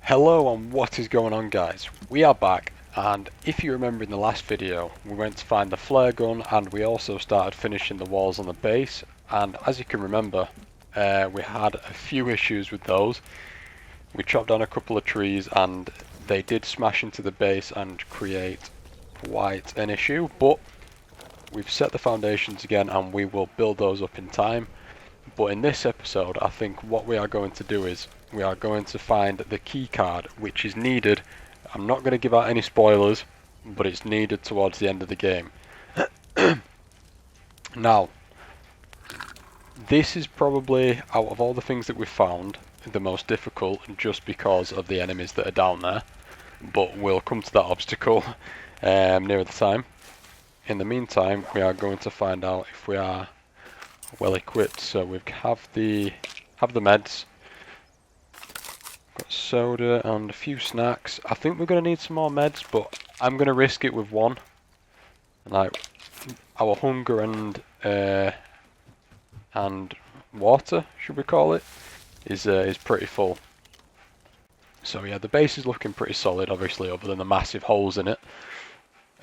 Hello and what is going on, guys? We are back, and if you remember in the last video we went to find the flare gun and we also started finishing the walls on the base, and as you can remember we had a few issues with those. We chopped down a couple of trees and they did smash into the base and create quite an issue, but we've set the foundations again and we will build those up in time. But in this episode, I think what we are going to do is we are going to find the key card, which is needed. I'm not going to give out any spoilers, but it's needed towards the end of the game. Now, this is probably, out of all the things that we've found, the most difficult, just because of the enemies that are down there. But we'll come to that obstacle nearer the time. In the meantime, we are going to find out if we are well equipped. So we have the meds, got soda and a few snacks. I think we're going to need some more meds, but I'm going to risk it with one. Like our hunger and water, should we call it, is pretty full. So yeah, the base is looking pretty solid, obviously, other than the massive holes in it.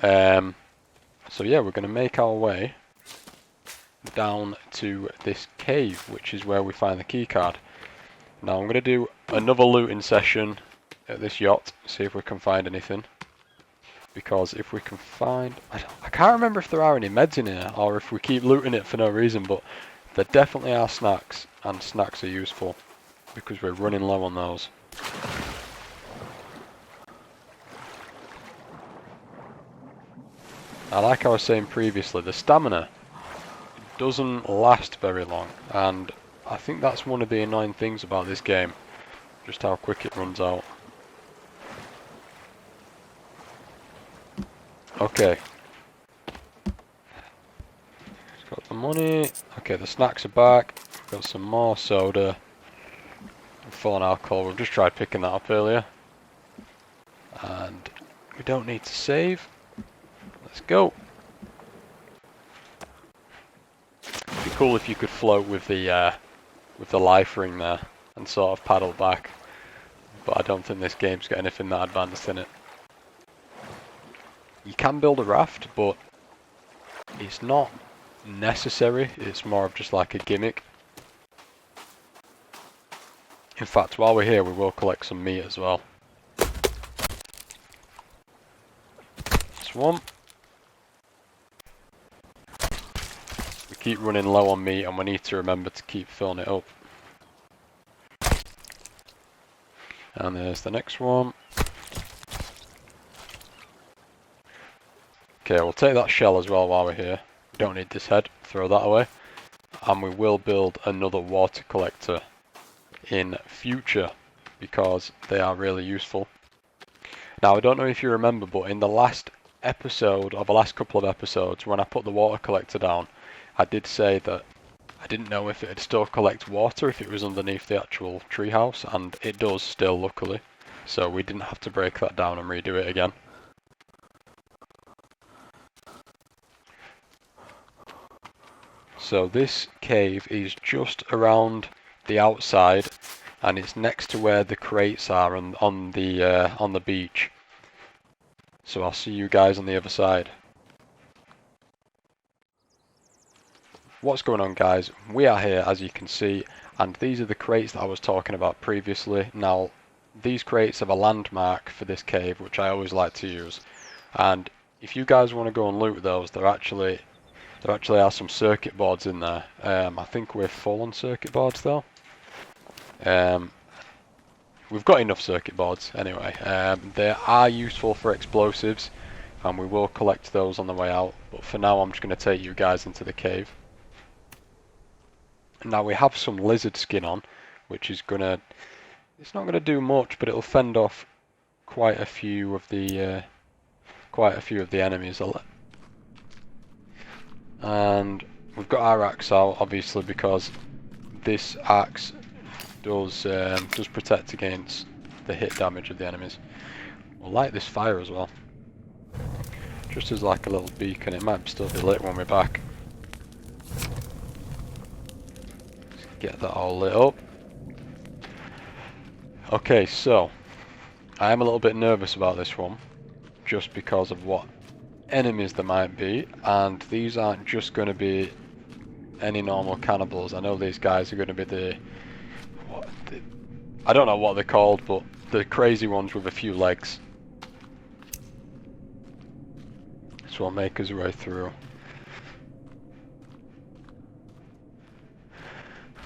So yeah, we're going to make our way down to this cave, which is where we find the key card. Now I'm going to do another looting session at this yacht, see if we can find anything. Because if we can find... I can't remember if there are any meds in here, or if we keep looting it for no reason, but there definitely are snacks, and snacks are useful, because we're running low on those. Like I was saying previously, the stamina doesn't last very long, and I think that's one of the annoying things about this game, just how quick it runs out. Okay. Got the money. Okay, the snacks are back. Got some more soda. Full on alcohol. We've just tried picking that up earlier. And we don't need to save. Let's go. It'd be cool if you could float with the life ring there and sort of paddle back. But I don't think this game's got anything that advanced in it. You can build a raft, but it's not necessary. It's more of just like a gimmick. In fact, while we're here, we will collect some meat as well. Swamp. We keep running low on meat and we need to remember to keep filling it up. And there's the next one. Okay, we'll take that shell as well while we're here. We don't need this head, throw that away. And we will build another water collector in future, because they are really useful. Now, I don't know if you remember, but in the last episode, or the last couple of episodes, when I put the water collector down, I did say that I didn't know if it would still collect water if it was underneath the actual treehouse, and it does still, luckily. So we didn't have to break that down and redo it again. So this cave is just around the outside, and it's next to where the crates are on the beach. So I'll see you guys on the other side. What's going on, guys? We are here, as you can see, and these are the crates that I was talking about previously. Now, these crates have a landmark for this cave, which I always like to use. And if you guys want to go and loot those, there actually are some circuit boards in there. I think we're full on circuit boards though. We've got enough circuit boards anyway. They are useful for explosives, and we will collect those on the way out. But for now, I'm just going to take you guys into the cave. Now we have some lizard skin on, which is gonna... It's not gonna do much, but it'll fend off quite a few of the enemies. And we've got our axe out, obviously, because this axe does protect against the hit damage of the enemies. We'll light this fire as well, just as like a little beacon. It might still be lit when we're back. Get that all lit up. Okay, so I am a little bit nervous about this one, just because of what enemies there might be, and these aren't just going to be any normal cannibals. I know these guys are going to be I don't know what they're called, but the crazy ones with a few legs. So we'll make his way through.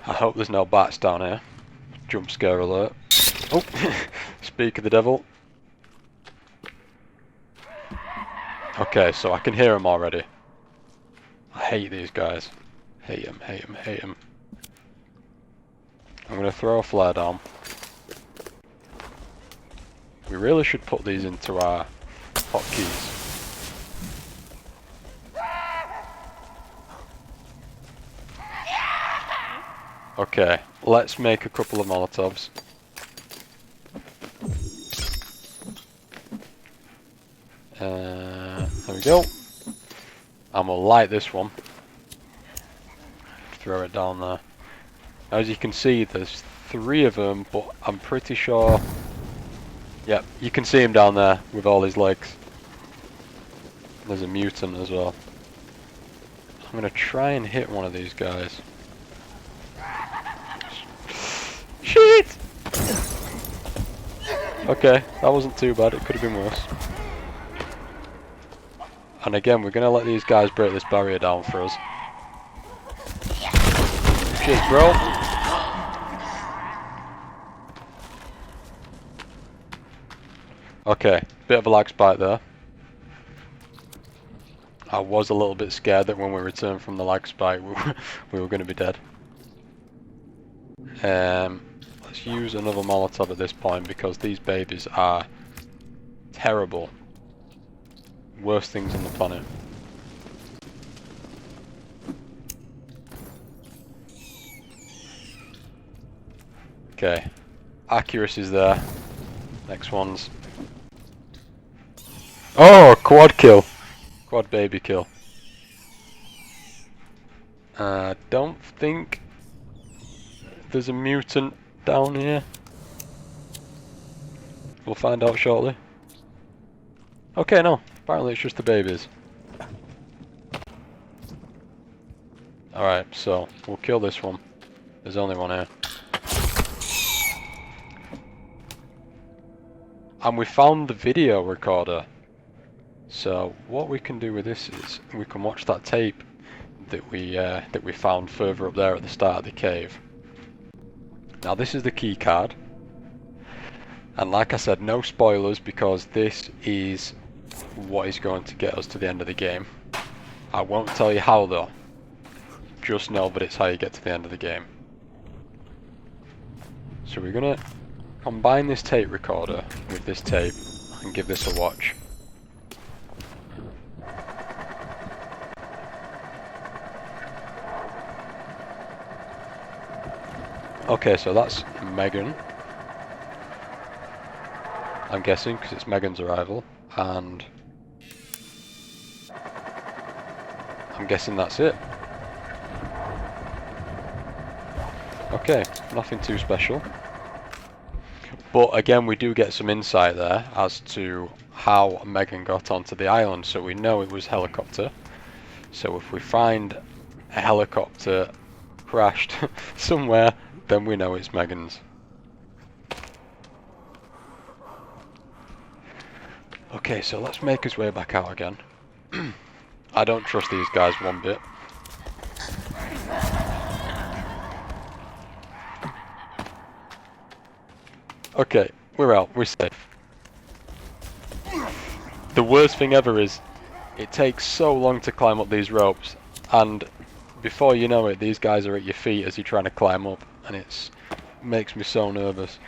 I hope there's no bats down here. Jump scare alert. Oh, speak of the devil. Okay, so I can hear him already. I hate these guys. Hate him, hate him, hate him. I'm gonna throw a flare down. We really should put these into our hotkeys. Okay, let's make a couple of Molotovs. There we go. And we'll light this one. Throw it down there. As you can see, there's 3 of them, but I'm pretty sure... Yep, you can see him down there with all his legs. There's a mutant as well. I'm gonna try and hit one of these guys. Shit! Okay, that wasn't too bad, it could have been worse. And again, we're gonna let these guys break this barrier down for us. Cheers, bro. Okay, bit of a lag spike there. I was a little bit scared that when we returned from the lag spike we were going to be dead. Let's use another Molotov at this point because these babies are terrible. Worst things on the planet. Okay, accuracy's there. Next one's... Oh, quad kill! Quad baby kill. Don't think there's a mutant down here. We'll find out shortly. Okay, no. Apparently it's just the babies. Alright, so we'll kill this one. There's only one here. And we found the video recorder. So what we can do with this is we can watch that tape that we found further up there at the start of the cave. Now this is the key card, and like I said, no spoilers because this is what is going to get us to the end of the game. I won't tell you how though, just know that it's how you get to the end of the game. So we're gonna combine this tape recorder with this tape and give this a watch. Okay, so that's Megan. I'm guessing, because it's Megan's arrival, and I'm guessing that's it. Okay, nothing too special. But again, we do get some insight there as to how Megan got onto the island, so we know it was helicopter. So if we find a helicopter crashed somewhere, then we know it's Megan's. Okay, so let's make his way back out again. I don't trust these guys one bit. Okay, we're out, we're safe. The worst thing ever is, it takes so long to climb up these ropes, and before you know it, these guys are at your feet as you're trying to climb up, and it makes me so nervous.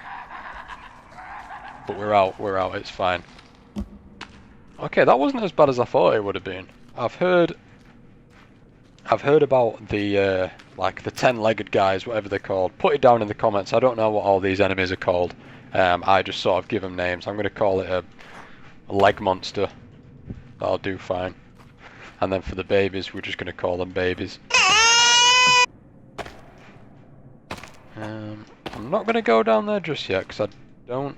But we're out, it's fine. Okay, that wasn't as bad as I thought it would have been. I've heard about the like the 10-legged guys, whatever they're called. Put it down in the comments. I don't know what all these enemies are called. I just sort of give them names. I'm going to call it a leg monster. That'll do fine. And then for the babies, we're just going to call them babies. I'm not going to go down there just yet because I don't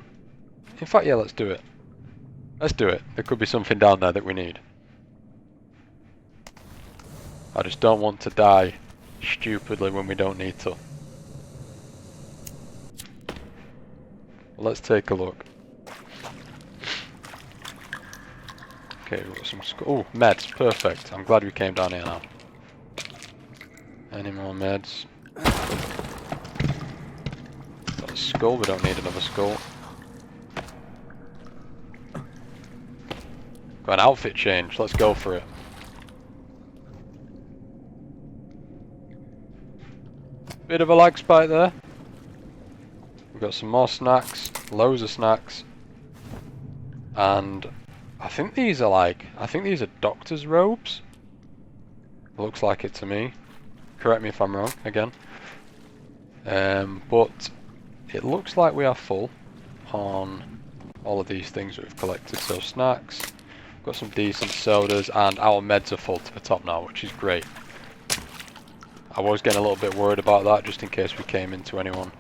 In fact, yeah, let's do it. Let's do it. There could be something down there that we need. I just don't want to die stupidly when we don't need to. Let's take a look. Okay, we've got some oh, meds, perfect. I'm glad we came down here now. Any more meds? Got a skull, we don't need another skull. Got an outfit change, let's go for it. Bit of a lag spike there. We've got some more snacks, loads of snacks. And I think these are doctor's robes. Looks like it to me. Correct me if I'm wrong, again. But it looks like we are full on all of these things that we've collected. So snacks, got some decent sodas, and our meds are full to the top now, which is great. I was getting a little bit worried about that, just in case we came into anyone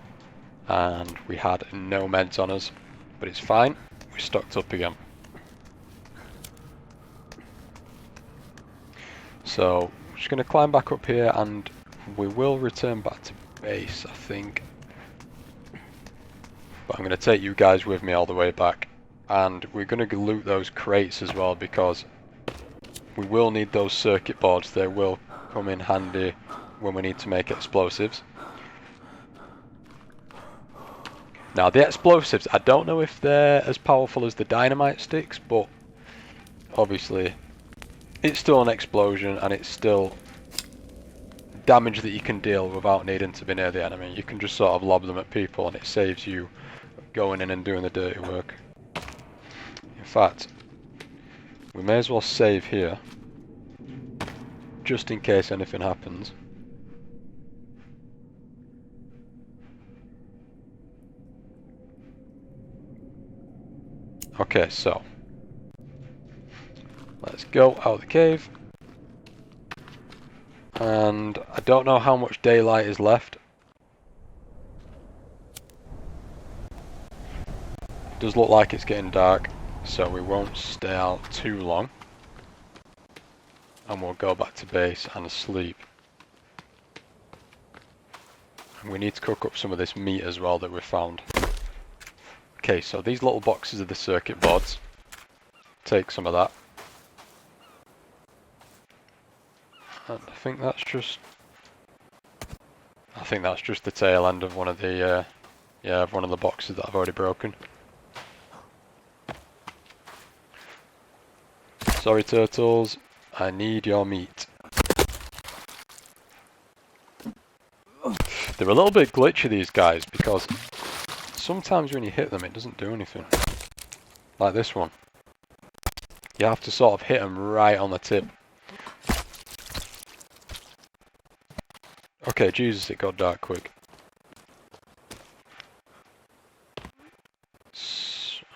and we had no meds on us. But it's fine, we're stocked up again. So, I'm just going to climb back up here and we will return back to base, I think. But I'm going to take you guys with me all the way back. And we're going to loot those crates as well, because we will need those circuit boards. They will come in handy when we need to make explosives. Now the explosives, I don't know if they're as powerful as the dynamite sticks, but obviously it's still an explosion and it's still damage that you can deal without needing to be near the enemy. You can just sort of lob them at people and it saves you going in and doing the dirty work. In fact, we may as well save here, just in case anything happens. Okay, so let's go out of the cave. And I don't know how much daylight is left. It does look like it's getting dark, so we won't stay out too long. And we'll go back to base and sleep. And we need to cook up some of this meat as well that we found. Okay, so these little boxes are the circuit boards. Take some of that. And I think that's just the tail end of one of the of one of the boxes that I've already broken. Sorry turtles, I need your meat. They're a little bit glitchy, these guys, because sometimes when you hit them it doesn't do anything. Like this one. You have to sort of hit them right on the tip. Okay, Jesus, it got dark quick.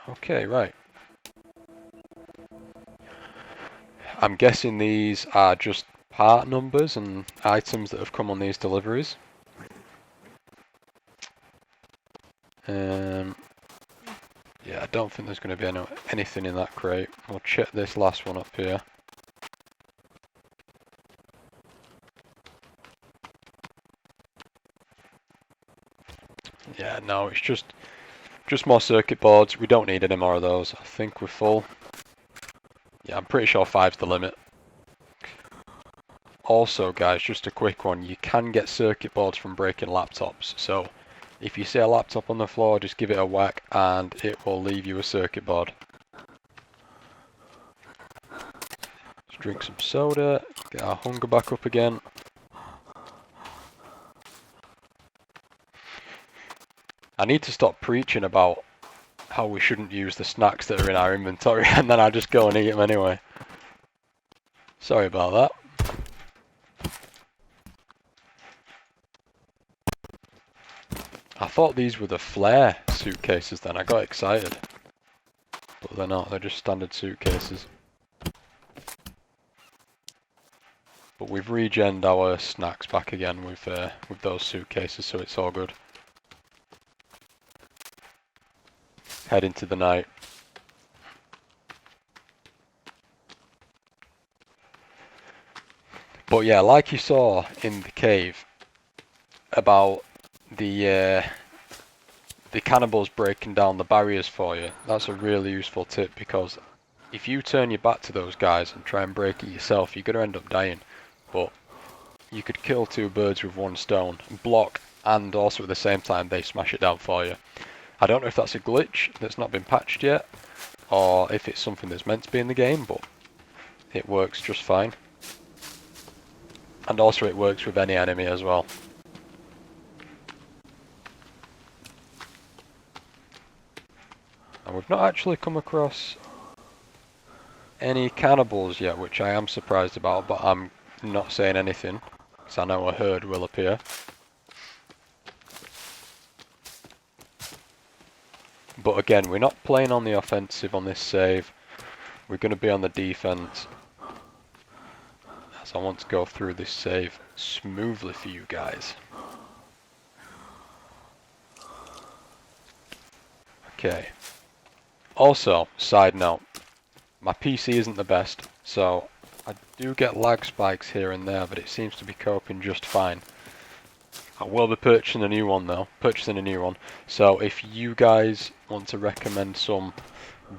Okay, right. I'm guessing these are just part numbers and items that have come on these deliveries. Yeah, I don't think there's going to be anything in that crate. We'll check this last one up here. Yeah, no, it's just more circuit boards. We don't need any more of those. I think we're full. Yeah, I'm pretty sure 5's the limit. Also, guys, just a quick one. You can get circuit boards from breaking laptops. So, if you see a laptop on the floor, just give it a whack and it will leave you a circuit board. Let's drink some soda, get our hunger back up again. I need to stop preaching about how we shouldn't use the snacks that are in our inventory and then I just go and eat them anyway. Sorry about that. I thought these were the flare suitcases then, I got excited. But they're not, they're just standard suitcases. But we've regened our snacks back again with those suitcases, so it's all good. head into the night. But yeah, like you saw in the cave about the cannibals breaking down the barriers for you, that's a really useful tip, because if you turn your back to those guys and try and break it yourself, you're going to end up dying. But you could kill two birds with one stone, block, and also at the same time they smash it down for you. I don't know if that's a glitch that's not been patched yet, or if it's something that's meant to be in the game, but it works just fine. And also it works with any enemy as well. And we've not actually come across any cannibals yet, which I am surprised about, but I'm not saying anything, because I know a herd will appear. But again, we're not playing on the offensive on this save. We're going to be on the defense, as I want to go through this save smoothly for you guys. Okay. Also, side note, my PC isn't the best, so I do get lag spikes here and there, but it seems to be coping just fine. I will be purchasing a new one though, so if you guys want to recommend some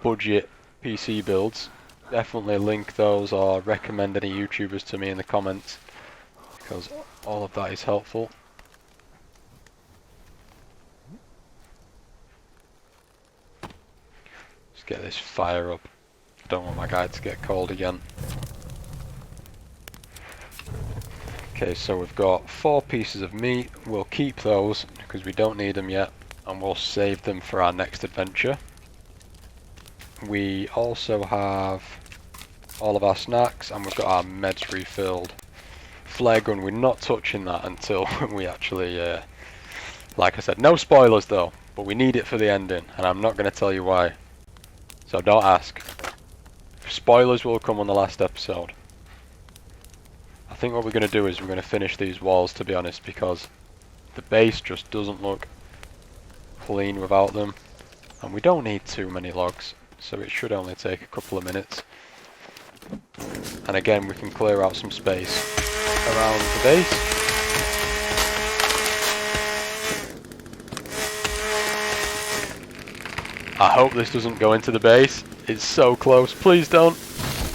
budget PC builds, definitely link those or recommend any YouTubers to me in the comments, because all of that is helpful. Let's get this fire up. I don't want my guy to get cold again. Okay, so we've got 4 pieces of meat. We'll keep those because we don't need them yet, and we'll save them for our next adventure. We also have all of our snacks, and we've got our meds refilled. Flare gun, we're not touching that until we actually, like I said, no spoilers though, but we need it for the ending, and I'm not going to tell you why. So don't ask. Spoilers will come on the last episode. I think what we're going to do is we're going to finish these walls, to be honest, because the base just doesn't look clean without them, and we don't need too many logs, so it should only take a couple of minutes. And again, we can clear out some space around the base. I hope this doesn't go into the base. It's so close. Please don't.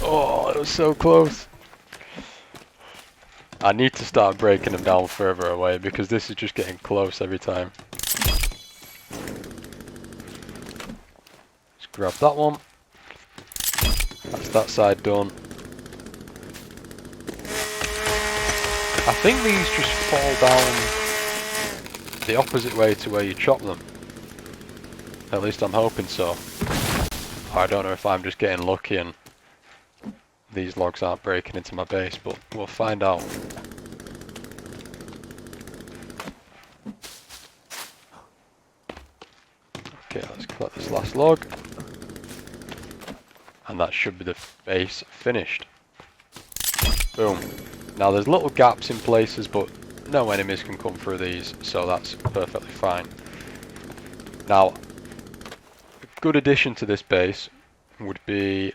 Oh, it was so close. I need to start breaking them down further away, because this is just getting close every time. Let's grab that one. That's that side done. I think these just fall down the opposite way to where you chop them. At least I'm hoping so. I don't know if I'm just getting lucky and these logs aren't breaking into my base, but we'll find out. Okay, let's collect this last log. And that should be the base finished. Boom. Now there's little gaps in places, but no enemies can come through these, so that's perfectly fine. Now, a good addition to this base would be,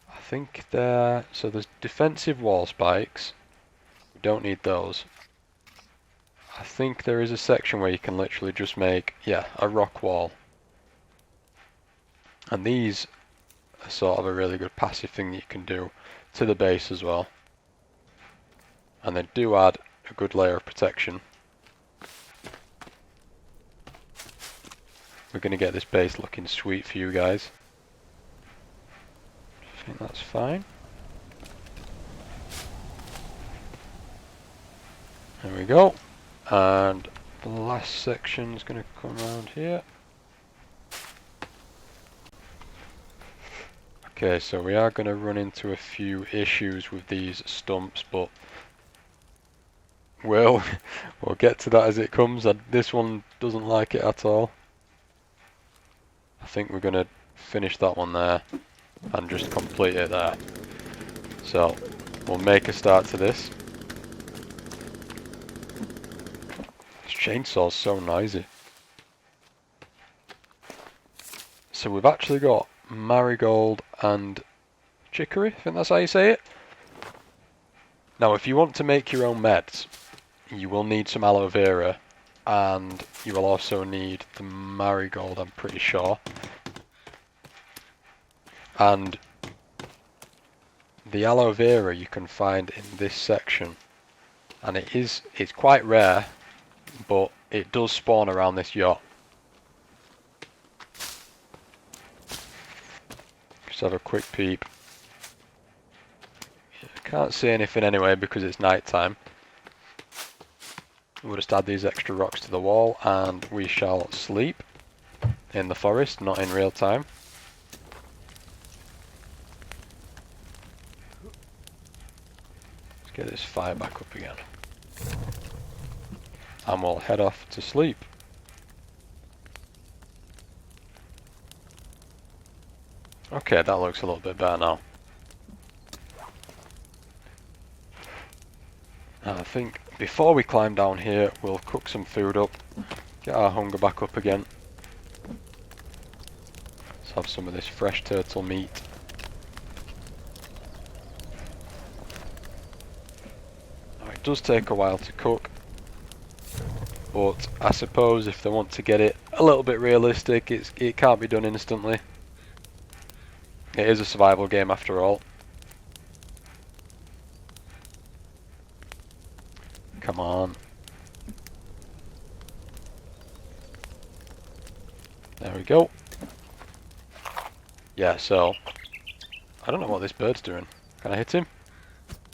I think so there's defensive wall spikes. We don't need those. I think there is a section where you can literally just make, yeah, a rock wall. And these are sort of a really good passive thing that you can do to the base as well. And they do add a good layer of protection. We're going to get this base looking sweet for you guys. I think that's fine. There we go. And the last section is going to come around here. Okay, so we are going to run into a few issues with these stumps, but we'll get to that as it comes. This one doesn't like it at all. I think we're going to finish that one there and just complete it there. So we'll make a start to this. This chainsaw's so noisy. So we've actually got marigold and chicory, I think that's how you say it. Now if you want to make your own meds, you will need some aloe vera, and you will also need the marigold, I'm pretty sure. And the aloe vera you can find in this section, and it's quite rare, but it does spawn around this yacht. Just have a quick peep. Can't see anything anyway because it's night time. We'll just add these extra rocks to the wall and we shall sleep in the forest, not in real time. Let's get this fire back up again. And we'll head off to sleep. Okay, that looks a little bit better now. I think before we climb down here, we'll cook some food up, get our hunger back up again. Let's have some of this fresh turtle meat. Now, it does take a while to cook, but I suppose if they want to get it a little bit realistic, it can't be done instantly. It is a survival game after all. Come on. There we go. Yeah, so I don't know what this bird's doing. Can I hit him?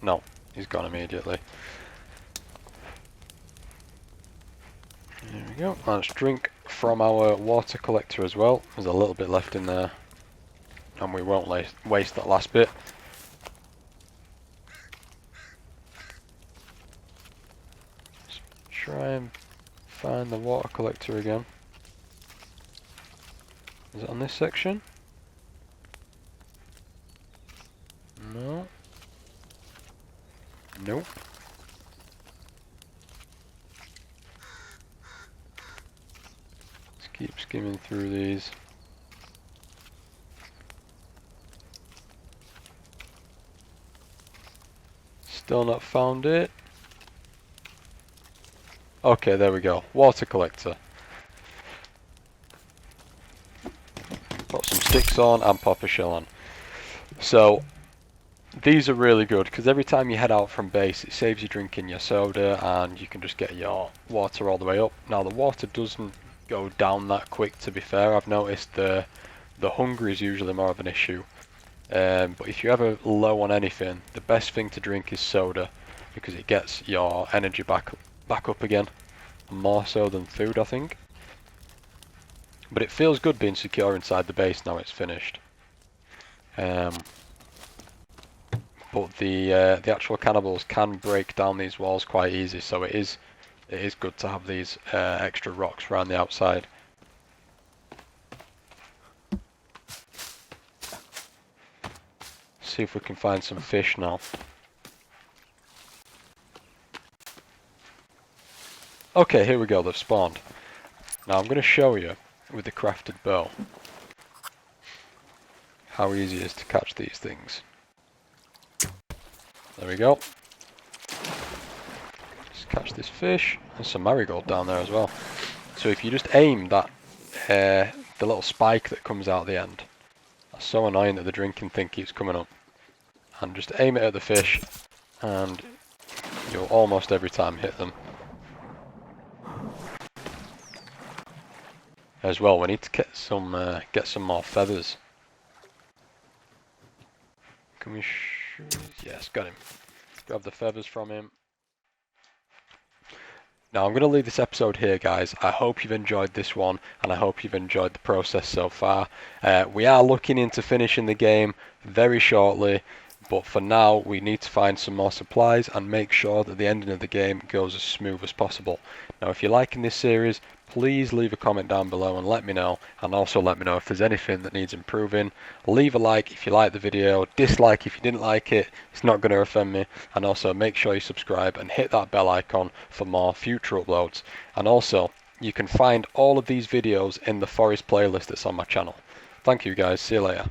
No, he's gone immediately. There we go. Let's drink from our water collector as well. There's a little bit left in there, and we won't waste that last bit. Let's try and find the water collector again. Is it on this section? No. Nope. Let's keep skimming through these. Still not found it. Okay, there we go. Water collector. Put some sticks on and pop a shell on. So these are really good because every time you head out from base, it saves you drinking your soda and you can just get your water all the way up. Now the water doesn't go down that quick, to be fair. I've noticed the hunger is usually more of an issue. But if you're ever low on anything, the best thing to drink is soda because it gets your energy back up again, more so than food, I think. But it feels good being secure inside the base now it's finished. But the actual cannibals can break down these walls quite easy, so it is good to have these extra rocks around the outside. See if we can find some fish now. Okay, here we go, they've spawned. Now I'm going to show you with the crafted bow how easy it is to catch these things. There we go. Just catch this fish. There's some marigold down there as well. So if you just aim that, the little spike that comes out the end, that's so annoying that the drinking thing keeps coming up. And just aim it at the fish, and you'll almost every time hit them. As well, we need to get some more feathers. Can we? Yes, got him. Grab the feathers from him. Now I'm going to leave this episode here, guys. I hope you've enjoyed this one, and I hope you've enjoyed the process so far. We are looking into finishing the game very shortly, but for now we need to find some more supplies and make sure that the ending of the game goes as smooth as possible. Now if you're liking this series, please leave a comment down below and let me know, and also let me know if there's anything that needs improving. Leave a like if you liked the video, dislike if you didn't like it, it's not going to offend me, and also make sure you subscribe and hit that bell icon for more future uploads. And also, you can find all of these videos in the forest playlist that's on my channel. Thank you guys, see you later.